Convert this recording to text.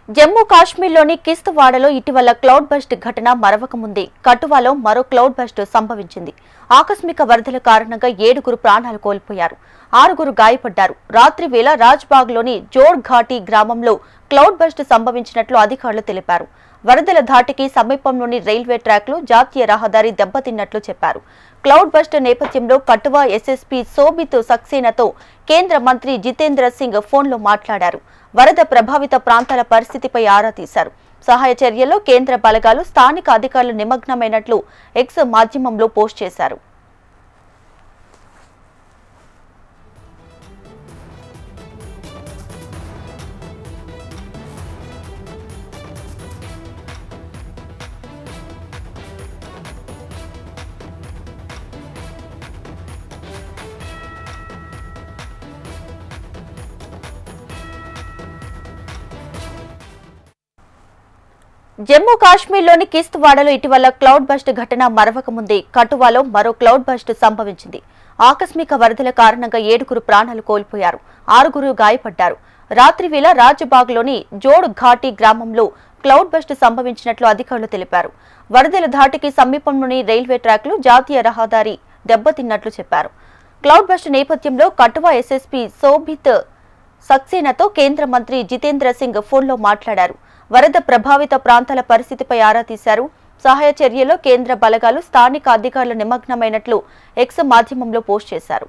జమ్మూ కాశ్మీర్లోని కిస్తవాడలో ఇటీవల cloud bust ఘటన మరవకముందే కటువాలో మరో క్లౌడ్ బస్ట్ సంభవించింది. ఆకస్మిక వరదల కారణంగా 7గురు ప్రాణాలు కోల్పోయారు, 6గురు గాయపడ్డారు. రాత్రి వేళ రాజ్బాగ్లోని జోడ్ ఘాటీ గ్రామంలో క్లౌడ్ బస్ట్ సంభవించినట్లు అధికారులు తెలిపారు. వరదల ధాటికి సమీపంలోని రైల్వే ట్రాక్లు, జాతీయ రహదారి దెబ్బతిన్నట్లు చెప్పారు. క్లౌడ్ బస్ట్ నేపథ్యంలో కటువా ఎస్ఎస్పీ శోభిత్ సక్సేనాతో కేంద్ర మంత్రి జితేంద్ర సింగ్ ఫోన్లో మాట్లాడారు. వరద ప్రభావిత ప్రాంతాల పరిస్థితిపై ఆరా తీశారు. సహాయ చర్యల్లో కేంద్ర బలగాలు, స్థానిక అధికారులు నిమగ్నమైనట్లు ఎక్స్ మాధ్యమంలో పోస్ట్ చేశారు. జమ్మూ కాశ్మీర్లోని కిస్తవాడలో ఇటీవల క్లౌడ్ బస్ట్ ఘటన మరవకముందే కటువాలో మరో క్లౌడ్ బస్ట్ సంభవించింది. ఆకస్మిక వరదల కారణంగా 7గురు ప్రాణాలు కోల్పోయారు, 6గురు గాయపడ్డారు. రాత్రి వేళ రాజ్బాగ్లోని జోడ్ ఘాటీ గ్రామంలో క్లౌడ్ బస్ట్ సంభవించినట్లు అధికారులు తెలిపారు. వరదల ధాటికి సమీపంలోని రైల్వే ట్రాక్లు, జాతీయ రహదారి దెబ్బతిన్నట్లు చెప్పారు. క్లౌడ్ బస్ట్ నేపథ్యంలో కటువా ఎస్ఎస్పీ శోభిత్ సక్సేనాతో కేంద్ర మంత్రి జితేంద్ర సింగ్ ఫోన్లో మాట్లాడారు. వరద ప్రభావిత ప్రాంతాల పరిస్థితిపై ఆరా తీశారు. సహాయ చర్యల్లో కేంద్ర బలగాలు, స్థానిక అధికారులు నిమగ్నమైనట్లు ఎక్స్ మాధ్యమంలో పోస్ట్ చేశారు.